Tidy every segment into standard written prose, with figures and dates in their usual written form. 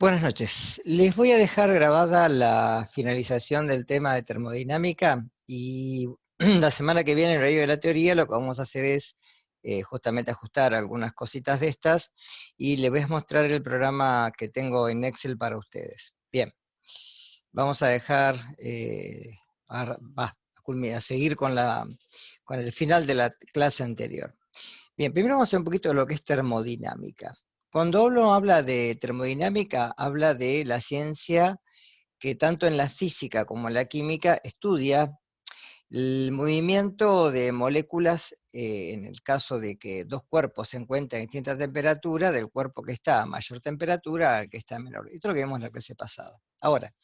Buenas noches. Les voy a dejar grabada la finalización del tema de termodinámica y la semana que viene en el horario de la teoría lo que vamos a hacer es justamente ajustar algunas cositas de estas y les voy a mostrar el programa que tengo en Excel para ustedes. Bien, vamos a dejar, a seguir con el final de la clase anterior. Bien, primero vamos a ver un poquito de lo que es termodinámica. Cuando uno habla de termodinámica, habla de la ciencia que tanto en la física como en la química estudia el movimiento de moléculas, en el caso de que dos cuerpos se encuentren a distinta temperatura, del cuerpo que está a mayor temperatura al que está a menor. Esto es lo que vimos en la clase pasada. Ahora,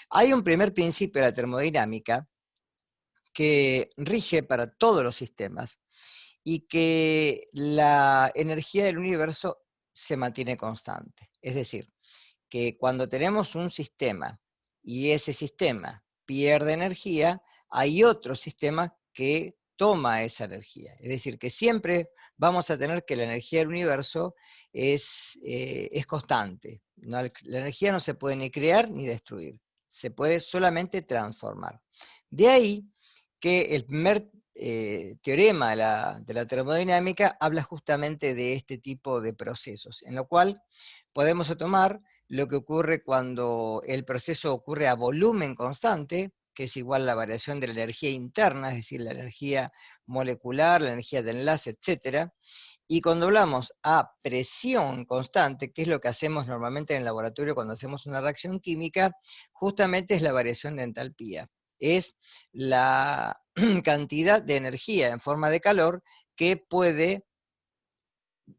hay un primer principio de la termodinámica que rige para todos los sistemas, y que la energía del universo se mantiene constante. Es decir, que cuando tenemos un sistema y ese sistema pierde energía, hay otro sistema que toma esa energía. Es decir, que siempre vamos a tener que la energía del universo es constante. La energía no se puede ni crear ni destruir, se puede solamente transformar. De ahí que el primer teorema de la termodinámica habla justamente de este tipo de procesos, en lo cual podemos tomar lo que ocurre cuando el proceso ocurre a volumen constante, que es igual a la variación de la energía interna, es decir, la energía molecular, la energía de enlace, etc. Y cuando hablamos a presión constante, que es lo que hacemos normalmente en el laboratorio cuando hacemos una reacción química, justamente es la variación de entalpía. Es la cantidad de energía en forma de calor que puede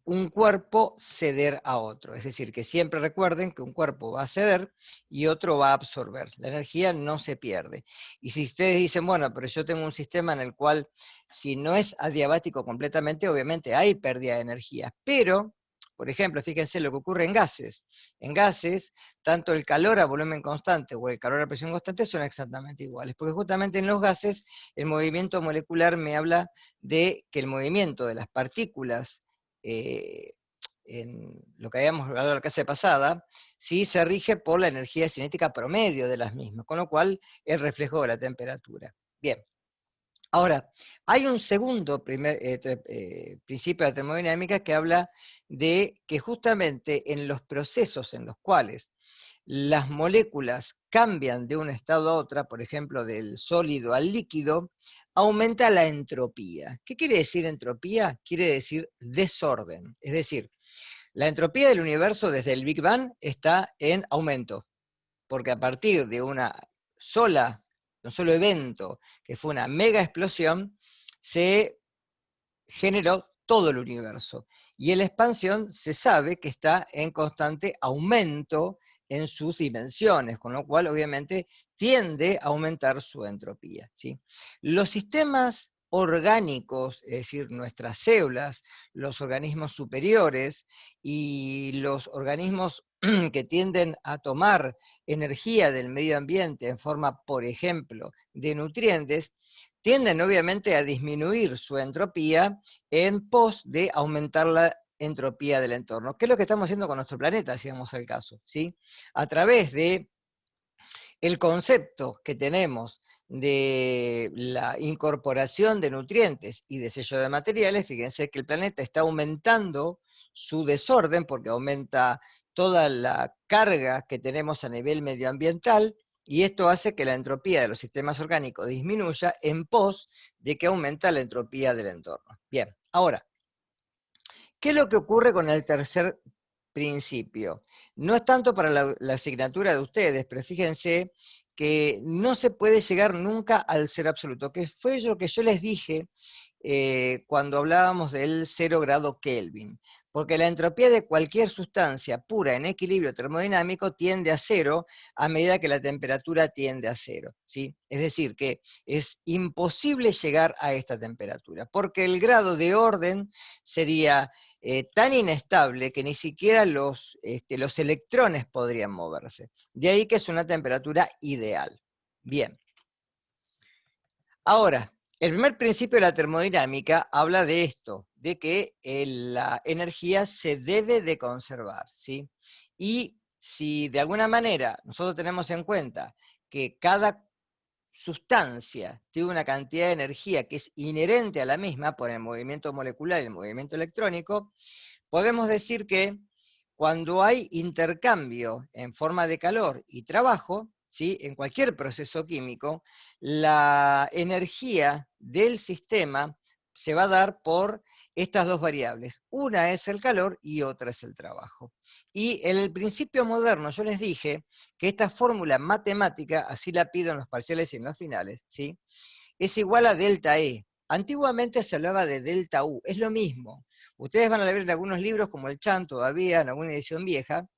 un cuerpo ceder a otro. Es decir, que siempre recuerden que un cuerpo va a ceder y otro va a absorber. La energía no se pierde. Y si ustedes dicen, bueno, pero yo tengo un sistema en el cual si no es adiabático completamente, obviamente hay pérdida de energía. Pero, por ejemplo, fíjense lo que ocurre en gases. En gases, tanto el calor a volumen constante o el calor a presión constante son exactamente iguales, porque justamente en los gases el movimiento molecular me habla de que el movimiento de las partículas en lo que habíamos hablado la clase pasada, sí se rige por la energía cinética promedio de las mismas, con lo cual el reflejo de la temperatura. Bien, ahora, hay un segundo principio de la termodinámica que habla de que justamente en los procesos en los cuales las moléculas cambian de un estado a otro, por ejemplo, del sólido al líquido, aumenta la entropía. ¿Qué quiere decir entropía? Quiere decir desorden. Es decir, la entropía del universo desde el Big Bang está en aumento, porque a partir de un solo evento, que fue una mega explosión, se generó todo el universo. Y en la expansión se sabe que está en constante aumento en sus dimensiones, con lo cual obviamente tiende a aumentar su entropía, ¿sí? Los sistemas orgánicos, es decir, nuestras células, los organismos superiores y los organismos que tienden a tomar energía del medio ambiente en forma, por ejemplo, de nutrientes, tienden obviamente a disminuir su entropía en pos de aumentar la entropía del entorno, que es lo que estamos haciendo con nuestro planeta, si vamos al caso, ¿sí? A través de el concepto que tenemos de la incorporación de nutrientes y de sello de materiales, fíjense que el planeta está aumentando su desorden porque aumenta toda la carga que tenemos a nivel medioambiental, y esto hace que la entropía de los sistemas orgánicos disminuya en pos de que aumenta la entropía del entorno. Bien, ahora, ¿qué es lo que ocurre con el tercer principio? No es tanto para la asignatura de ustedes, pero fíjense que no se puede llegar nunca al cero absoluto, que fue lo que yo les dije cuando hablábamos del 0 grado Kelvin, porque la entropía de cualquier sustancia pura en equilibrio termodinámico tiende a cero a medida que la temperatura tiende a cero, ¿sí? Es decir, que es imposible llegar a esta temperatura, porque el grado de orden sería tan inestable que ni siquiera los electrones podrían moverse. De ahí que es una temperatura ideal. Bien. Ahora, el primer principio de la termodinámica habla de esto, de que la energía se debe de conservar, ¿sí? Y si de alguna manera nosotros tenemos en cuenta que cada sustancia tiene una cantidad de energía que es inherente a la misma por el movimiento molecular y el movimiento electrónico, podemos decir que cuando hay intercambio en forma de calor y trabajo, ¿sí? En cualquier proceso químico, la energía del sistema se va a dar por estas dos variables. Una es el calor y otra es el trabajo. Y en el principio moderno yo les dije que esta fórmula matemática, así la pido en los parciales y en los finales, ¿sí? Es igual a delta E. Antiguamente se hablaba de delta U, es lo mismo. Ustedes van a ver en algunos libros, como el Chan todavía, en alguna edición vieja,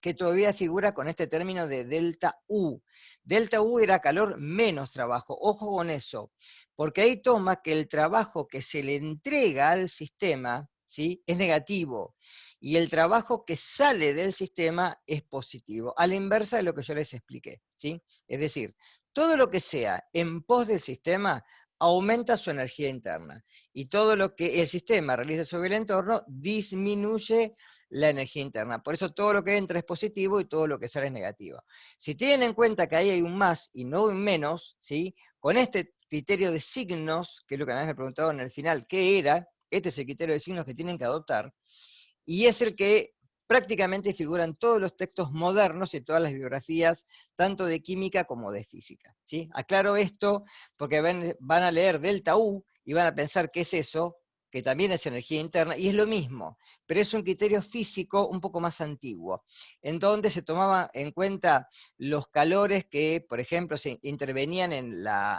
que todavía figura con este término de delta U. Delta U era calor menos trabajo, ojo con eso, porque ahí toma que el trabajo que se le entrega al sistema, ¿sí? Es negativo, y el trabajo que sale del sistema es positivo, a la inversa de lo que yo les expliqué, ¿sí? Es decir, todo lo que sea en pos del sistema aumenta su energía interna, y todo lo que el sistema realiza sobre el entorno disminuye la energía interna. Por eso todo lo que entra es positivo y todo lo que sale es negativo. Si tienen en cuenta que ahí hay un más y no un menos, ¿sí? Con este criterio de signos, que es lo que a mí me preguntaron en el final, ¿qué era? Este es el criterio de signos que tienen que adoptar, y es el que prácticamente figura en todos los textos modernos y todas las biografías, tanto de química como de física, ¿sí? Aclaro esto porque van a leer delta U y van a pensar qué es eso, que también es energía interna, y es lo mismo, pero es un criterio físico un poco más antiguo, en donde se tomaba en cuenta los calores que, por ejemplo, se intervenían en las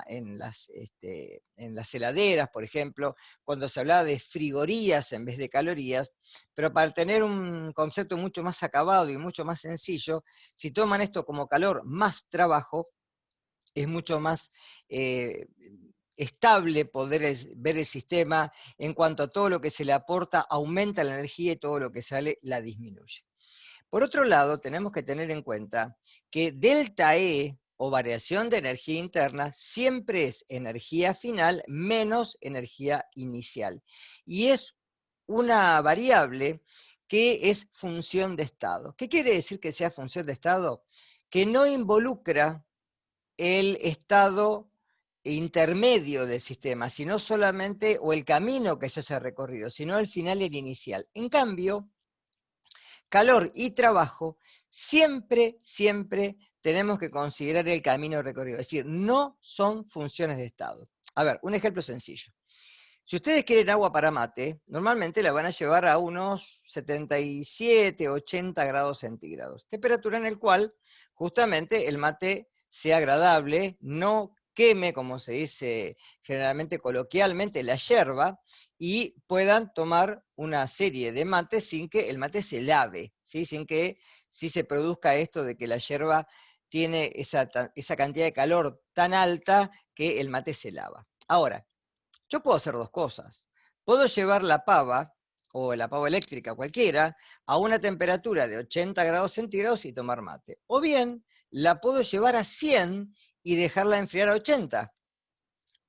heladeras, por ejemplo, cuando se hablaba de frigorías en vez de calorías, pero para tener un concepto mucho más acabado y mucho más sencillo, si toman esto como calor más trabajo, es mucho más eh, estable poder ver el sistema en cuanto a todo lo que se le aporta, aumenta la energía y todo lo que sale la disminuye. Por otro lado, tenemos que tener en cuenta que delta E, o variación de energía interna, siempre es energía final menos energía inicial. Y es una variable que es función de estado. ¿Qué quiere decir que sea función de estado? Que no involucra el estado intermedio del sistema, sino solamente, o el camino que ya se ha recorrido, sino al final el inicial. En cambio, calor y trabajo, siempre tenemos que considerar el camino recorrido, es decir, no son funciones de estado. A ver, un ejemplo sencillo. Si ustedes quieren agua para mate, normalmente la van a llevar a unos 77, 80 grados centígrados, temperatura en el cual justamente el mate sea agradable, no queme, como se dice generalmente coloquialmente, la yerba, y puedan tomar una serie de mates sin que el mate se lave, ¿sí? Sin que se produzca esto de que la yerba tiene esa cantidad de calor tan alta que el mate se lava. Ahora, yo puedo hacer dos cosas. Puedo llevar la pava, o la pava eléctrica cualquiera, a una temperatura de 80 grados centígrados y tomar mate. O bien, la puedo llevar a 100 y dejarla enfriar a 80.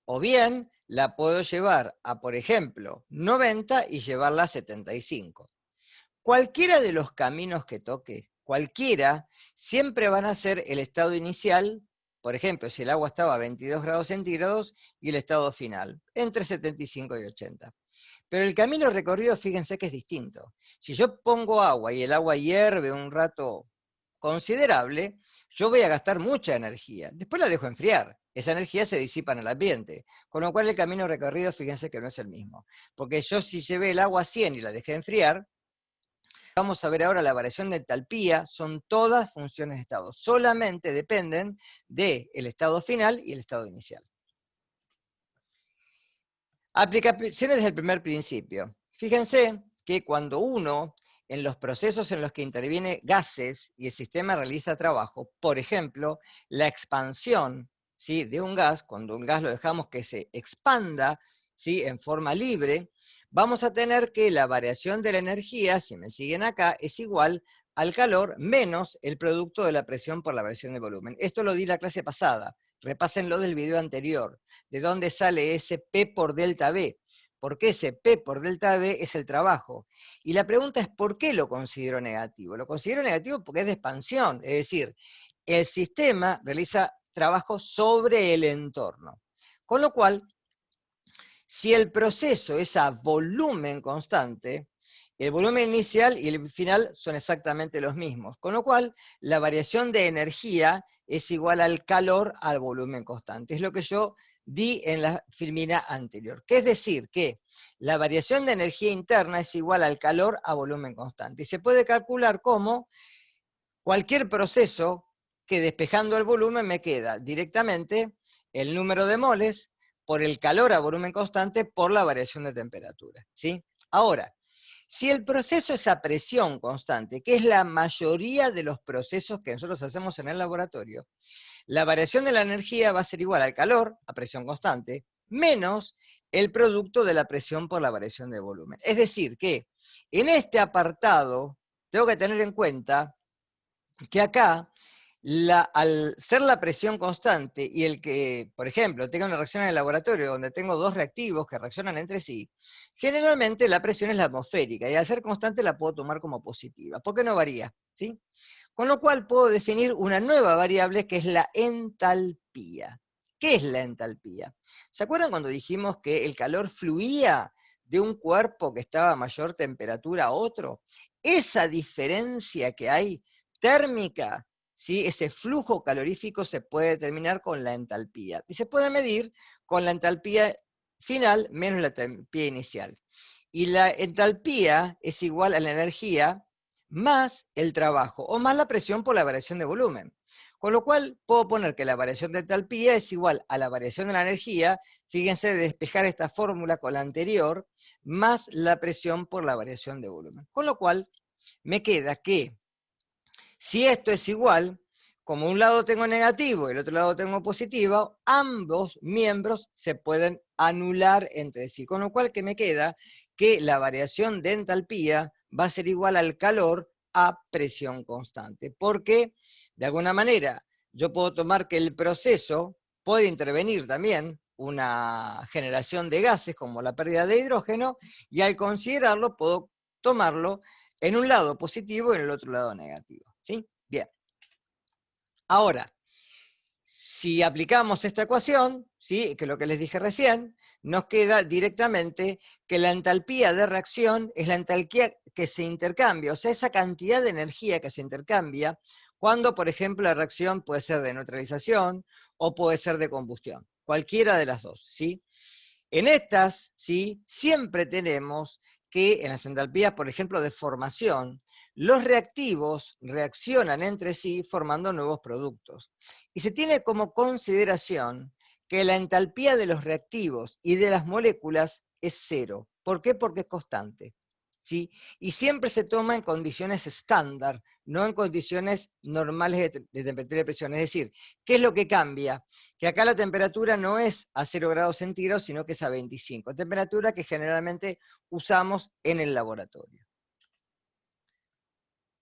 O bien, la puedo llevar a, por ejemplo, 90 y llevarla a 75. Cualquiera de los caminos que toque, cualquiera, siempre van a ser el estado inicial, por ejemplo, si el agua estaba a 22 grados centígrados, y el estado final, entre 75 y 80. Pero el camino recorrido, fíjense que es distinto. Si yo pongo agua y el agua hierve un rato considerable, yo voy a gastar mucha energía. Después la dejo enfriar. Esa energía se disipa en el ambiente. Con lo cual el camino recorrido, fíjense que no es el mismo. Porque yo si llevé el agua a 100 y la dejé enfriar, vamos a ver ahora la variación de entalpía, son todas funciones de estado. Solamente dependen del estado final y el estado inicial. Aplicaciones del primer principio. Fíjense que cuando uno, en los procesos en los que interviene gases y el sistema realiza trabajo, por ejemplo, la expansión, ¿sí?, de un gas, cuando un gas lo dejamos que se expanda, ¿sí?, en forma libre, vamos a tener que la variación de la energía, si me siguen acá, es igual al calor menos el producto de la presión por la variación de volumen. Esto lo di la clase pasada, repásenlo del video anterior. ¿De dónde sale ese P por delta B? porque ese P por delta V es el trabajo. Y la pregunta es, ¿por qué lo considero negativo? Lo considero negativo porque es de expansión, es decir, el sistema realiza trabajo sobre el entorno. Con lo cual, si el proceso es a volumen constante, el volumen inicial y el final son exactamente los mismos, con lo cual la variación de energía es igual al calor al volumen constante. Es lo que yo di en la filmina anterior, que es decir, que la variación de energía interna es igual al calor a volumen constante. Y se puede calcular como cualquier proceso que despejando el volumen me queda directamente el número de moles por el calor a volumen constante por la variación de temperatura, ¿sí? Ahora, si el proceso es a presión constante, que es la mayoría de los procesos que nosotros hacemos en el laboratorio, la variación de la energía va a ser igual al calor, a presión constante, menos el producto de la presión por la variación de volumen. Es decir, que en este apartado tengo que tener en cuenta que acá, al ser la presión constante y el que, por ejemplo, tenga una reacción en el laboratorio donde tengo dos reactivos que reaccionan entre sí, generalmente la presión es la atmosférica y al ser constante la puedo tomar como positiva, porque no varía, ¿sí? Con lo cual puedo definir una nueva variable que es la entalpía. ¿Qué es la entalpía? ¿Se acuerdan cuando dijimos que el calor fluía de un cuerpo que estaba a mayor temperatura a otro? Esa diferencia que hay térmica, ¿sí? Ese flujo calorífico se puede determinar con la entalpía. Y se puede medir con la entalpía final menos la entalpía inicial. Y la entalpía es igual a la energía más el trabajo, o más la presión por la variación de volumen. Con lo cual, puedo poner que la variación de entalpía es igual a la variación de la energía, fíjense, de despejar esta fórmula con la anterior, más la presión por la variación de volumen. Con lo cual, me queda que si esto es igual, como un lado tengo negativo y el otro lado tengo positivo, ambos miembros se pueden anular entre sí. Con lo cual, ¿qué me queda? Que la variación de entalpía va a ser igual al calor a presión constante. Porque, de alguna manera, yo puedo tomar que el proceso puede intervenir también una generación de gases como la pérdida de hidrógeno, y al considerarlo puedo tomarlo en un lado positivo y en el otro lado negativo. ¿Sí? Bien. Ahora, si aplicamos esta ecuación, ¿sí? Que es lo que les dije recién, nos queda directamente que la entalpía de reacción es la entalpía que se intercambia, o sea, esa cantidad de energía que se intercambia cuando, por ejemplo, la reacción puede ser de neutralización o puede ser de combustión, cualquiera de las dos, ¿sí? En estas, ¿sí? Siempre tenemos que en las entalpías, por ejemplo, de formación, los reactivos reaccionan entre sí formando nuevos productos. Y se tiene como consideración que la entalpía de los reactivos y de las moléculas es cero. ¿Por qué? Porque es constante. ¿Sí? Y siempre se toma en condiciones estándar, no en condiciones normales de temperatura y presión. Es decir, ¿qué es lo que cambia? Que acá la temperatura no es a 0 grados centígrados, sino que es a 25, temperatura que generalmente usamos en el laboratorio.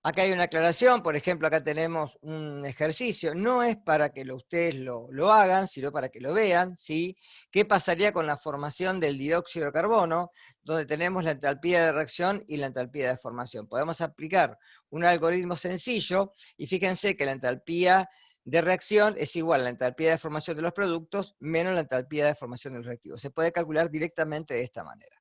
Acá hay una aclaración, por ejemplo, acá tenemos un ejercicio, no es para que ustedes lo hagan, sino para que lo vean, ¿sí? ¿Qué pasaría con la formación del dióxido de carbono, donde tenemos la entalpía de reacción y la entalpía de formación? Podemos aplicar un algoritmo sencillo, y fíjense que la entalpía de reacción es igual a la entalpía de formación de los productos menos la entalpía de formación de los reactivos. Se puede calcular directamente de esta manera.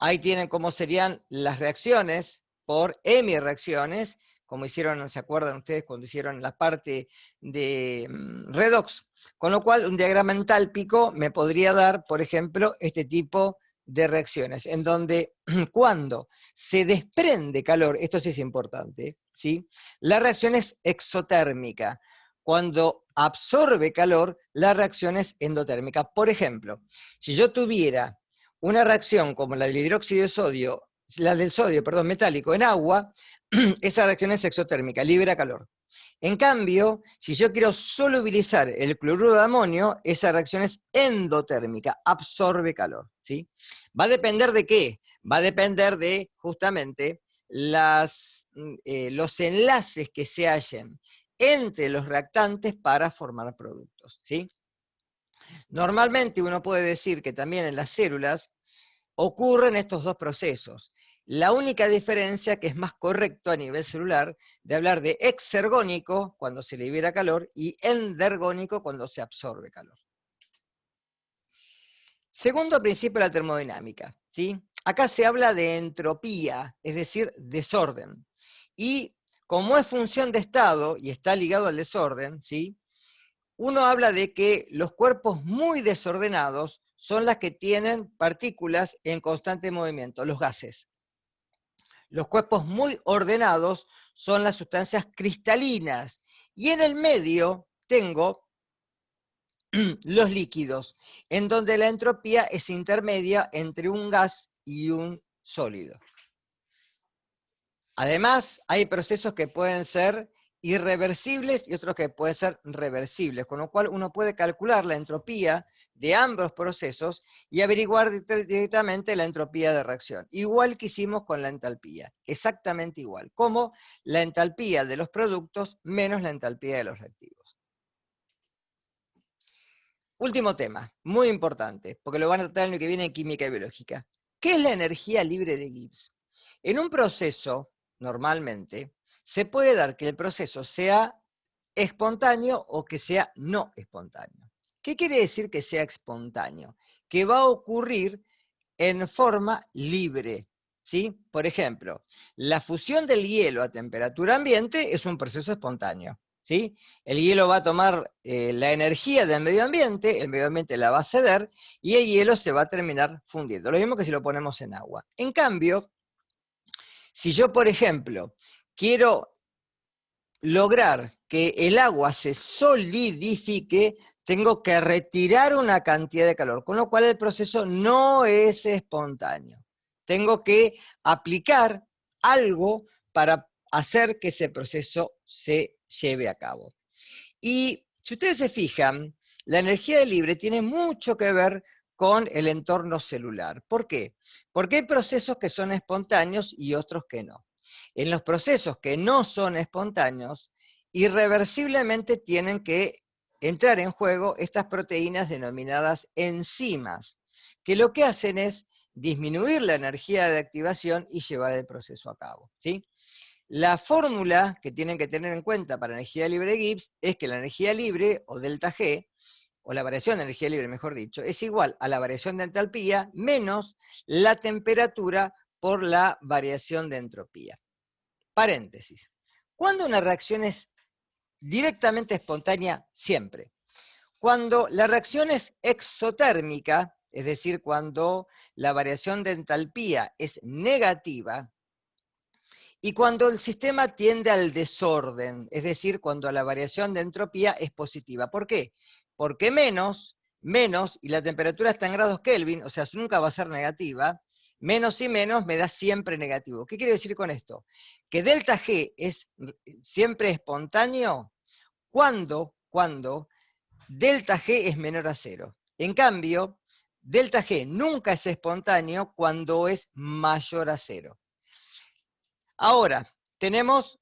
Ahí tienen cómo serían las reacciones por hemireacciones, como hicieron, ¿se acuerdan ustedes cuando hicieron la parte de redox? Con lo cual, un diagrama entálpico me podría dar, por ejemplo, este tipo de reacciones, en donde cuando se desprende calor, esto sí es importante, ¿sí? La reacción es exotérmica. Cuando absorbe calor, la reacción es endotérmica. Por ejemplo, si yo tuviera una reacción como la del hidróxido de sodio, la del sodio, perdón, metálico en agua, esa reacción es exotérmica, libera calor. En cambio, si yo quiero solubilizar el cloruro de amonio, esa reacción es endotérmica, absorbe calor, ¿sí? ¿Va a depender de qué? Va a depender de, justamente, los enlaces que se hallen entre los reactantes para formar productos, ¿sí? Normalmente uno puede decir que también en las células ocurren estos dos procesos. La única diferencia que es más correcto a nivel celular de hablar de exergónico cuando se libera calor y endergónico cuando se absorbe calor. Segundo principio de la termodinámica, ¿sí? Acá se habla de entropía, es decir, desorden. Y como es función de estado y está ligado al desorden, ¿sí? Uno habla de que los cuerpos muy desordenados son las que tienen partículas en constante movimiento, los gases. Los cuerpos muy ordenados son las sustancias cristalinas. Y en el medio tengo los líquidos, en donde la entropía es intermedia entre un gas y un sólido. Además, hay procesos que pueden ser irreversibles y otros que pueden ser reversibles, con lo cual uno puede calcular la entropía de ambos procesos y averiguar directamente la entropía de reacción. Igual que hicimos con la entalpía, exactamente igual, como la entalpía de los productos menos la entalpía de los reactivos. Último tema, muy importante, porque lo van a tratar en lo que viene en química y biológica. ¿Qué es la energía libre de Gibbs? En un proceso, normalmente, se puede dar que el proceso sea espontáneo o que sea no espontáneo. ¿Qué quiere decir que sea espontáneo? Que va a ocurrir en forma libre, ¿sí? Por ejemplo, la fusión del hielo a temperatura ambiente es un proceso espontáneo, ¿sí? El hielo va a tomar la energía del medio ambiente, el medio ambiente la va a ceder y el hielo se va a terminar fundiendo. Lo mismo que si lo ponemos en agua. En cambio, si yo, por ejemplo, quiero lograr que el agua se solidifique, tengo que retirar una cantidad de calor, con lo cual el proceso no es espontáneo. Tengo que aplicar algo para hacer que ese proceso se lleve a cabo. Y si ustedes se fijan, la energía libre tiene mucho que ver con el entorno celular. ¿Por qué? Porque hay procesos que son espontáneos y otros que no. En los procesos que no son espontáneos, irreversiblemente tienen que entrar en juego estas proteínas denominadas enzimas, que lo que hacen es disminuir la energía de activación y llevar el proceso a cabo, ¿sí? La fórmula que tienen que tener en cuenta para energía libre de Gibbs es que la energía libre, o delta G, o la variación de energía libre, mejor dicho, es igual a la variación de entalpía menos la temperatura por la variación de entropía. Paréntesis. ¿Cuándo una reacción es directamente espontánea? Siempre. Cuando la reacción es exotérmica, es decir, cuando la variación de entalpía es negativa, y cuando el sistema tiende al desorden, es decir, cuando la variación de entropía es positiva. ¿Por qué? Porque menos, y la temperatura está en grados Kelvin, o sea, nunca va a ser negativa, menos y menos me da siempre negativo. ¿Qué quiero decir con esto? Que delta G es siempre espontáneo cuando delta G es menor a cero. En cambio, delta G nunca es espontáneo cuando es mayor a cero. Ahora, tenemos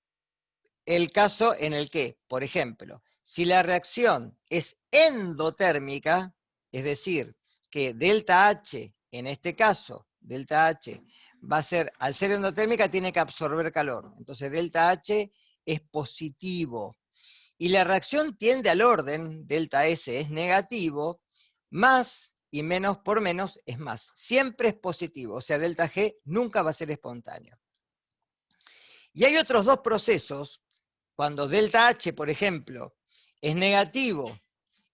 el caso en el que, por ejemplo, si la reacción es endotérmica, es decir, que delta H, en este caso, delta H, va a ser, al ser endotérmica, tiene que absorber calor. Entonces, delta H es positivo. Y la reacción tiende al orden, delta S es negativo, más y menos por menos es más. Siempre es positivo, o sea, delta G nunca va a ser espontáneo. Y hay otros dos procesos, cuando delta H, por ejemplo, es negativo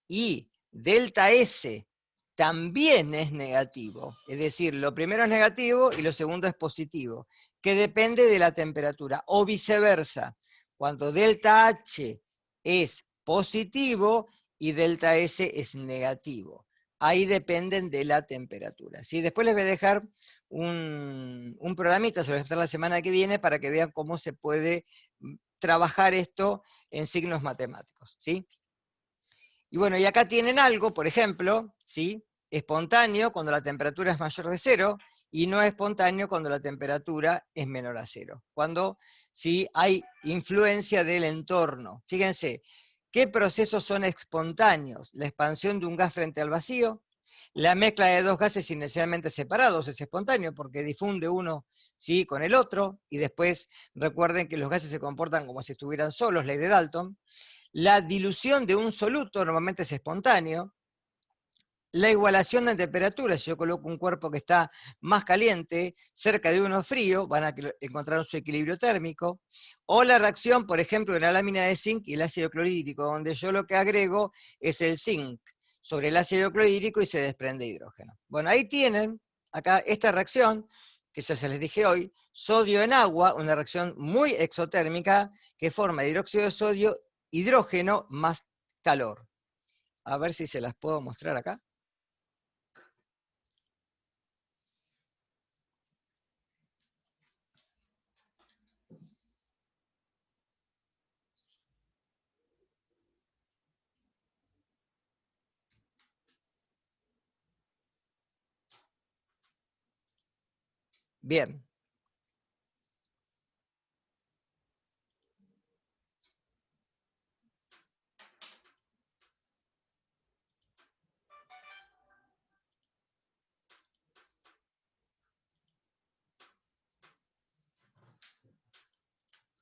y delta S también es negativo, es decir, lo primero es negativo y lo segundo es positivo, que depende de la temperatura, o viceversa, cuando delta H es positivo y delta S es negativo. Ahí dependen de la temperatura, ¿sí? Después les voy a dejar un programita, se lo voy a estar la semana que viene para que vean cómo se puede trabajar esto en signos matemáticos, ¿sí? Y bueno, y acá tienen algo, por ejemplo, ¿sí? Espontáneo cuando la temperatura es mayor de cero, y no espontáneo cuando la temperatura es menor a cero. Cuando sí hay influencia del entorno. Fíjense, ¿Qué procesos son espontáneos? La expansión de un gas frente al vacío, la mezcla de dos gases inicialmente separados es espontáneo porque difunde uno, ¿sí?, con el otro, y después recuerden que los gases se comportan como si estuvieran solos, ley de Dalton. La dilución de un soluto normalmente es espontáneo. La igualación de temperaturas, si yo coloco un cuerpo que está más caliente cerca de uno frío, van a encontrar su equilibrio térmico, o la reacción, por ejemplo, de la lámina de zinc y el ácido clorhídrico, donde yo lo que agrego es el zinc sobre el ácido clorhídrico y se desprende hidrógeno. Bueno, ahí tienen acá esta reacción, que ya se les dije hoy, sodio en agua, una reacción muy exotérmica que forma hidróxido de sodio, hidrógeno más calor. A ver si se las puedo mostrar acá. Bien.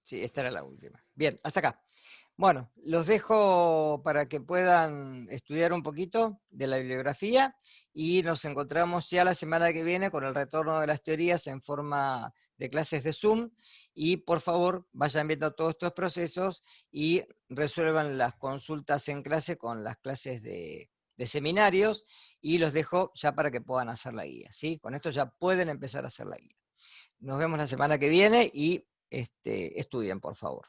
Sí, esta era la última. Bien, hasta acá. Bueno, los dejo para que puedan estudiar un poquito de la bibliografía y nos encontramos ya la semana que viene con el retorno de las teorías en forma de clases de Zoom y por favor vayan viendo todos estos procesos y resuelvan las consultas en clase con las clases de seminarios y los dejo ya para que puedan hacer la guía, ¿sí? Con esto ya pueden empezar a hacer la guía. Nos vemos la semana que viene y estudien, por favor.